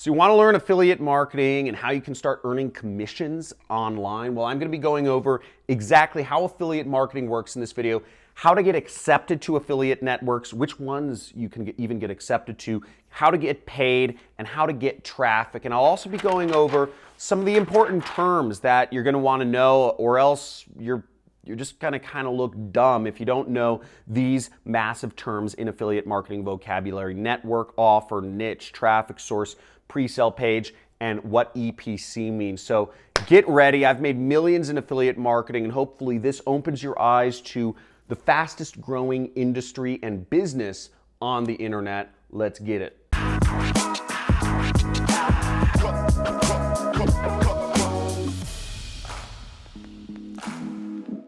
So you want to learn affiliate marketing and how you can start earning commissions online? Well, I'm going to be going over exactly how affiliate marketing works in this video, how to get accepted to affiliate networks, which ones you can even get accepted to, how to get paid, and how to get traffic. And I'll also be going over some of the important terms that you're going to want to know, or else you're just going to kind of look dumb if you don't know these massive terms in affiliate marketing vocabulary: network, offer, niche, traffic source, pre-sale page, and what EPC means. So get ready. I've made millions in affiliate marketing, and hopefully this opens your eyes to the fastest growing industry and business on the internet. Let's get it.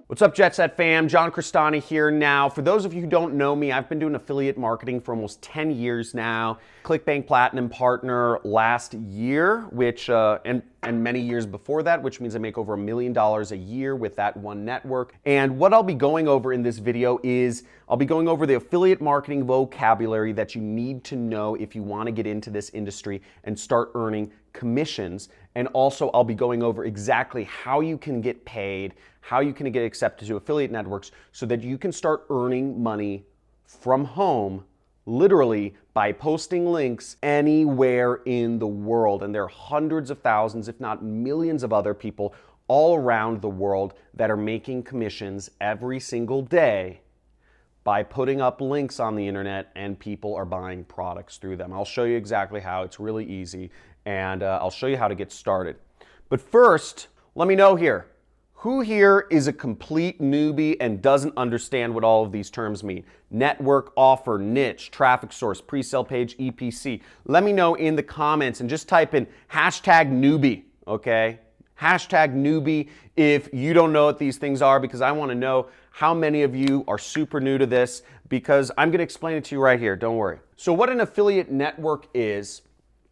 What's up, Jet Set fam? John Crestani here. Now, for those of you who don't know me, I've been doing affiliate marketing for almost 10 years now. ClickBank Platinum partner last year, which and many years before that, which means I make over $1 million a year with that one network. And what I'll be going over in this video is I'll be going over the affiliate marketing vocabulary that you need to know if you want to get into this industry and start earning commissions. And also I'll be going over exactly how you can get paid, how you can get accepted to affiliate networks so that you can start earning money from home, literally by posting links anywhere in the world. And there are hundreds of thousands, if not millions of other people all around the world that are making commissions every single day by putting up links on the internet, and people are buying products through them. I'll show you exactly how. It's really easy, and I'll show you how to get started. But first, let me know here. Who here is a complete newbie and doesn't understand what all of these terms mean? Network, offer, niche, traffic source, pre-sale page, EPC. Let me know in the comments and just type in #newbie, okay? #newbie if you don't know what these things are, because I want to know how many of you are super new to this, because I'm going to explain it to you right here. Don't worry. So what an affiliate network is,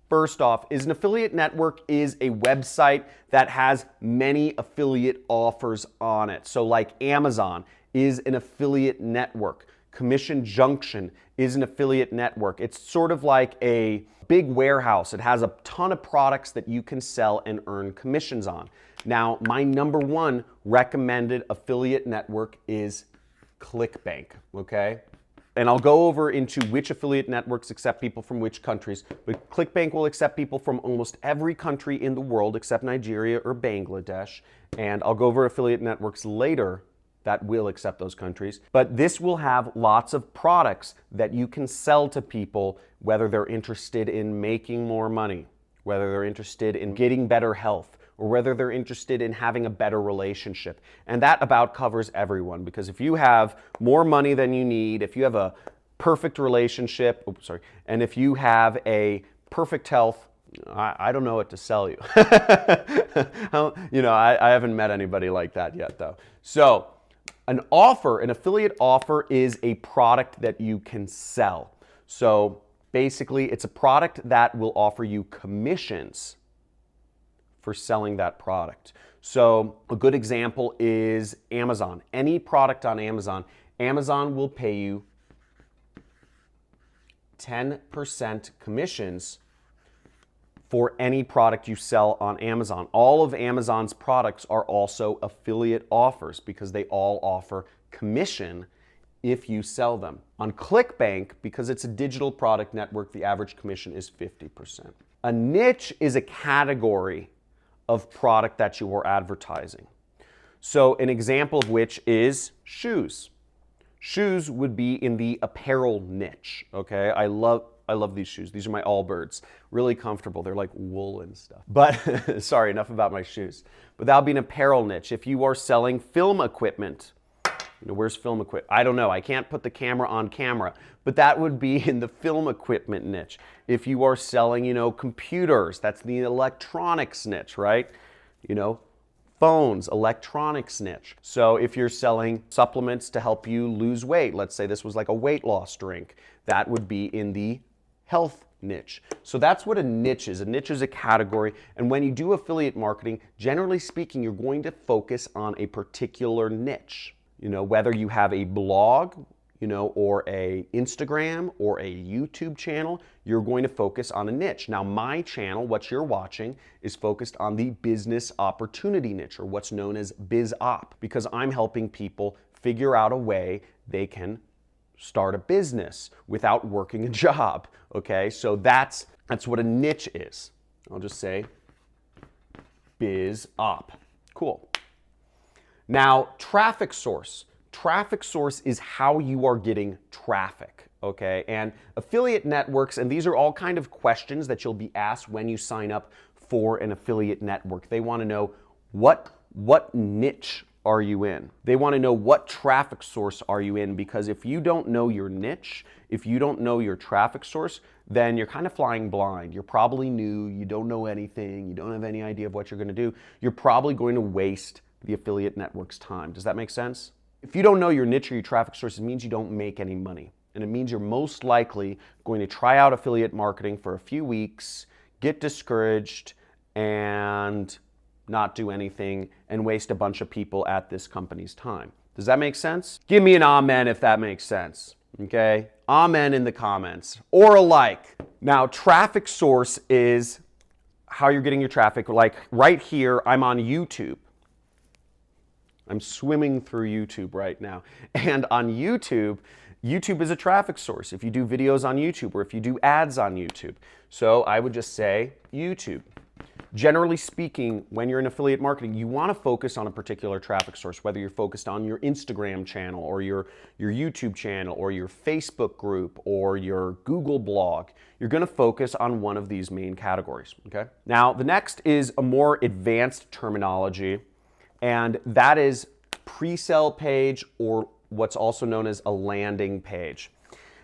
first off, is an affiliate network is a website that has many affiliate offers on it. So like Amazon is an affiliate network. Commission Junction is an affiliate network. It's sort of like a big warehouse. It has a ton of products that you can sell and earn commissions on. Now, my #1 recommended affiliate network is ClickBank, okay? And I'll go over into which affiliate networks accept people from which countries, but ClickBank will accept people from almost every country in the world except Nigeria or Bangladesh. And I'll go over affiliate networks later that will accept those countries. But this will have lots of products that you can sell to people, whether they're interested in making more money, whether they're interested in getting better health, or whether they're interested in having a better relationship. And that about covers everyone, because if you have more money than you need, if you have a perfect relationship, and if you have a perfect health, I don't know what to sell you. You know, I haven't met anybody like that yet, though. So an offer, an affiliate offer, is a product that you can sell. So basically, it's a product that will offer you commissions for selling that product. So a good example is Amazon. Any product on Amazon, Amazon will pay you 10% commissions for any product you sell on Amazon. All of Amazon's products are also affiliate offers because they all offer commission if you sell them. On ClickBank, because it's a digital product network, the average commission is 50%. A niche is a category of product that you are advertising. So an example of which is shoes. Shoes would be in the apparel niche, okay? I love these shoes. These are my Allbirds. Really comfortable. They're like wool and stuff. But sorry, enough about my shoes. But that'll be an apparel niche. If you are selling film equipment, you know, where's film equipment? I don't know. I can't put the camera on camera, but that would be in the film equipment niche. If you are selling, you know, computers, that's the electronics niche, right? You know, phones, electronics niche. So if you're selling supplements to help you lose weight, let's say this was like a weight loss drink, that would be in the health niche. So that's what a niche is. A niche is a category, and when you do affiliate marketing, generally speaking, you're going to focus on a particular niche. You know, whether you have a blog, or a Instagram or a YouTube channel, you're going to focus on a niche. Now, my channel, what you're watching, is focused on the business opportunity niche, or what's known as biz op, because I'm helping people figure out a way they can start a business without working a job. Okay, so that's what a niche is. I'll just say biz op. Cool. Now, traffic source. Traffic source is how you are getting traffic, okay? And affiliate networks, and these are all kind of questions that you'll be asked when you sign up for an affiliate network. They want to know what niche are you in? They want to know what traffic source are you in, because if you don't know your niche, if you don't know your traffic source, then you're kind of flying blind. You're probably new, you don't know anything, you don't have any idea of what you're going to do. You're probably going to waste the affiliate network's time. Does that make sense? If you don't know your niche or your traffic source, it means you don't make any money. And it means you're most likely going to try out affiliate marketing for a few weeks, get discouraged, and not do anything and waste a bunch of people at this company's time. Does that make sense? Give me an amen if that makes sense. Okay? Amen in the comments or a like. Now, traffic source is how you're getting your traffic. Like right here, I'm on YouTube. I'm swimming through YouTube right now. And on YouTube, YouTube is a traffic source if you do videos on YouTube or if you do ads on YouTube. So I would just say YouTube. Generally speaking, when you're in affiliate marketing, you want to focus on a particular traffic source, whether you're focused on your Instagram channel or your YouTube channel or your Facebook group or your Google blog. You're going to focus on one of these main categories, okay? Now, the next is a more advanced terminology, and that is pre-sale page, or what's also known as a landing page.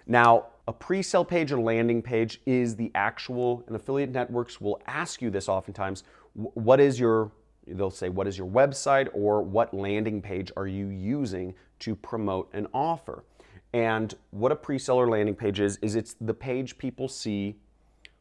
Now, a pre-sale page or landing page is the actual, and affiliate networks will ask you this oftentimes, they'll say, what is your website, or what landing page are you using to promote an offer? And what a pre-sale or landing page is it's the page people see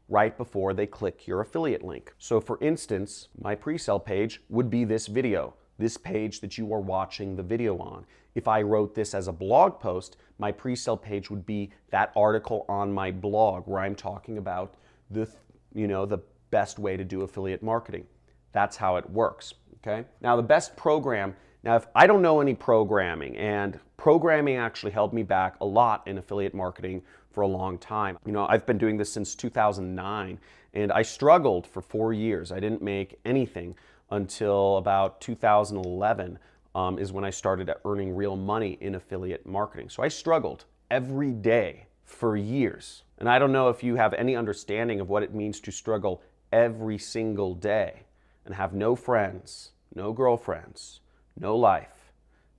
right before they click your affiliate link. So for instance, my pre-sale page would be this video, this page that you are watching the video on. If I wrote this as a blog post, my pre-sale page would be that article on my blog where I'm talking about the best way to do affiliate marketing. That's how it works, okay? Now the best program, if I don't know any programming, and programming actually held me back a lot in affiliate marketing for a long time. I've been doing this since 2009, and I struggled for 4 years. I didn't make anything until about 2011 is when I started earning real money in affiliate marketing. So I struggled every day for years. And I don't know if you have any understanding of what it means to struggle every single day and have no friends, no girlfriends, no life,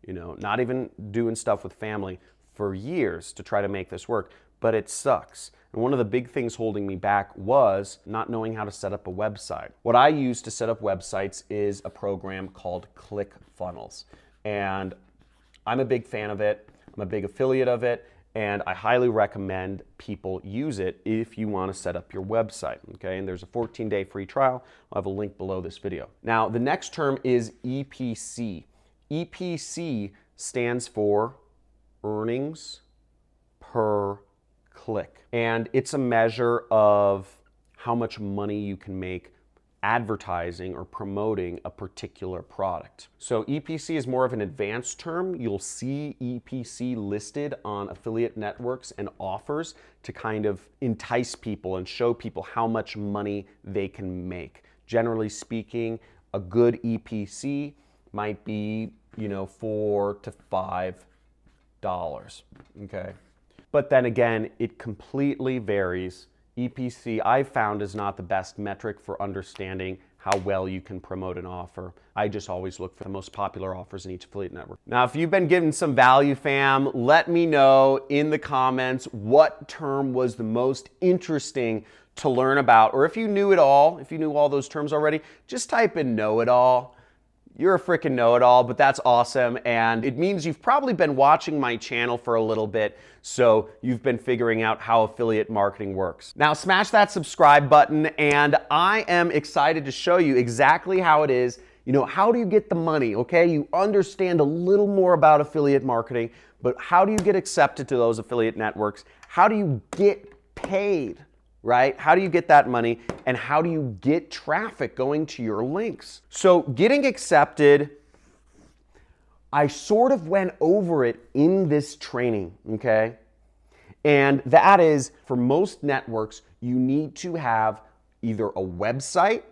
not even doing stuff with family for years to try to make this work. But it sucks. And one of the big things holding me back was not knowing how to set up a website. What I use to set up websites is a program called ClickFunnels. And I'm a big fan of it. I'm a big affiliate of it. And I highly recommend people use it if you want to set up your website. Okay, and there's a 14-day free trial. I'll have a link below this video. Now, the next term is EPC. EPC stands for earnings per click. And it's a measure of how much money you can make advertising or promoting a particular product. So EPC is more of an advanced term. You'll see EPC listed on affiliate networks and offers to kind of entice people and show people how much money they can make. Generally speaking, a good EPC might be, $4 to $5, okay? But then again, it completely varies. EPC, I've found, is not the best metric for understanding how well you can promote an offer. I just always look for the most popular offers in each affiliate network. Now, if you've been getting some value, fam, let me know in the comments what term was the most interesting to learn about. Or if you knew it all, if you knew all those terms already, just type in know-it-all. You're a freaking know-it-all, but that's awesome. And it means you've probably been watching my channel for a little bit, so you've been figuring out how affiliate marketing works. Now smash that subscribe button, and I am excited to show you exactly how it is. How do you get the money, okay? You understand a little more about affiliate marketing, But how do you get accepted to those affiliate networks? How do you get paid, right? How do you get that money? And how do you get traffic going to your links? So getting accepted, I sort of went over it in this training, okay? And that is, for most networks, you need to have either a website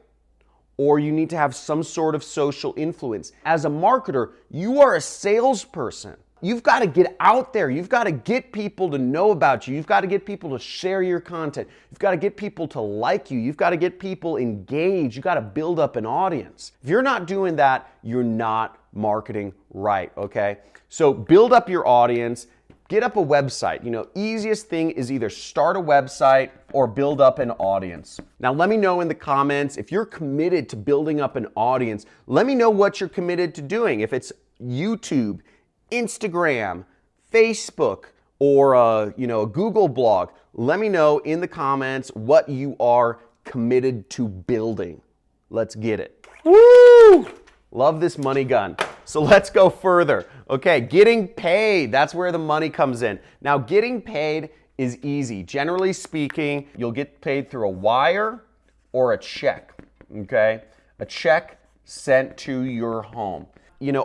or you need to have some sort of social influence. As a marketer, you are a salesperson. You've got to get out there. You've got to get people to know about you. You've got to get people to share your content. You've got to get people to like you. You've got to get people engaged. You've got to build up an audience. If you're not doing that, you're not marketing right, okay? So build up your audience. Get up a website. Easiest thing is either start a website or build up an audience. Now, let me know in the comments if you're committed to building up an audience. Let me know what you're committed to doing. If it's YouTube, Instagram, Facebook, or a Google blog, let me know in the comments what you are committed to building. Let's get it. Woo! Love this money gun. So let's go further. Okay, getting paid, that's where the money comes in. Now, getting paid is easy. Generally speaking, you'll get paid through a wire or a check, okay? A check sent to your home.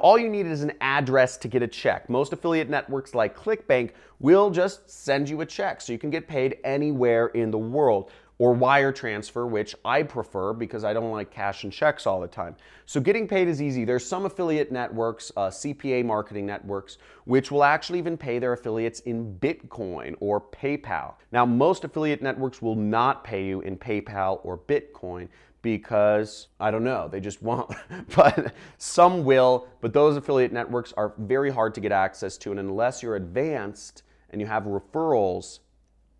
All you need is an address to get a check. Most affiliate networks like ClickBank will just send you a check so you can get paid anywhere in the world, or wire transfer, which I prefer because I don't like cash and checks all the time. So getting paid is easy. There's some affiliate networks, CPA marketing networks, which will actually even pay their affiliates in Bitcoin or PayPal. Now, most affiliate networks will not pay you in PayPal or Bitcoin because, I don't know, they just won't. But some will, but those affiliate networks are very hard to get access to, and unless you're advanced and you have referrals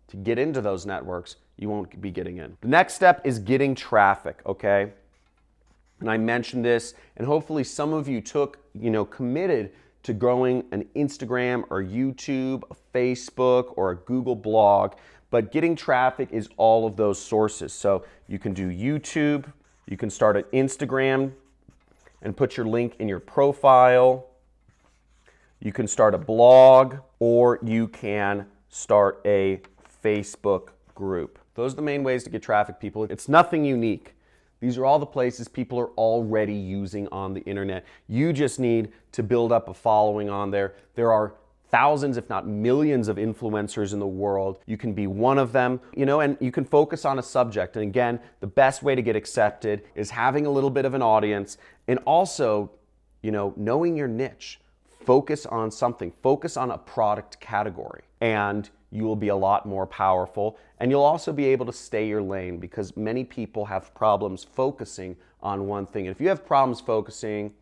to get into those networks, you won't be getting in. The next step is getting traffic, okay? And I mentioned this, and hopefully some of you committed to growing an Instagram or YouTube, a Facebook, or a Google blog, but getting traffic is all of those sources. So you can do YouTube, you can start an Instagram and put your link in your profile, you can start a blog, or you can start a Facebook group. Those are the main ways to get traffic, people. It's nothing unique. These are all the places people are already using on the internet. You just need to build up a following on there. There are thousands, if not millions, of influencers in the world. You can be one of them, and you can focus on a subject. And again, the best way to get accepted is having a little bit of an audience and also, knowing your niche. Focus on something. Focus on a product category. And you will be a lot more powerful, and you'll also be able to stay your lane because many people have problems focusing on one thing. And if you have problems focusing,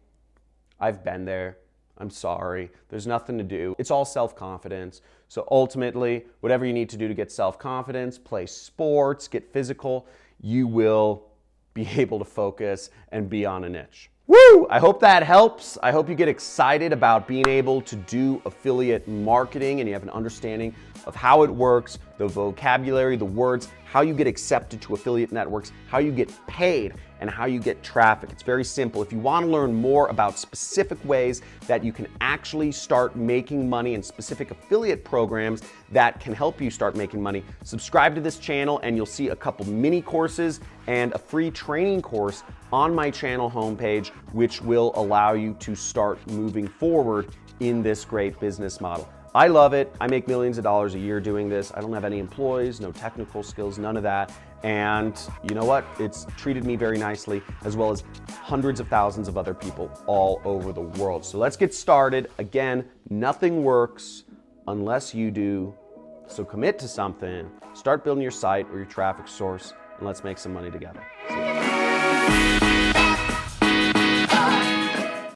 I've been there. I'm sorry. There's nothing to do. It's all self-confidence. So ultimately, whatever you need to do to get self-confidence, play sports, get physical, you will be able to focus and be on a niche. Woo! I hope that helps. I hope you get excited about being able to do affiliate marketing and you have an understanding of how it works, the vocabulary, the words, how you get accepted to affiliate networks, how you get paid, and how you get traffic. It's very simple. If you want to learn more about specific ways that you can actually start making money and specific affiliate programs that can help you start making money, subscribe to this channel and you'll see a couple mini courses and a free training course on my channel homepage, which will allow you to start moving forward in this great business model. I love it. I make millions of dollars a year doing this. I don't have any employees, no technical skills, none of that. And you know what? It's treated me very nicely, as well as hundreds of thousands of other people all over the world. So let's get started. Again, nothing works unless you do. So commit to something, start building your site or your traffic source, and let's make some money together. See you.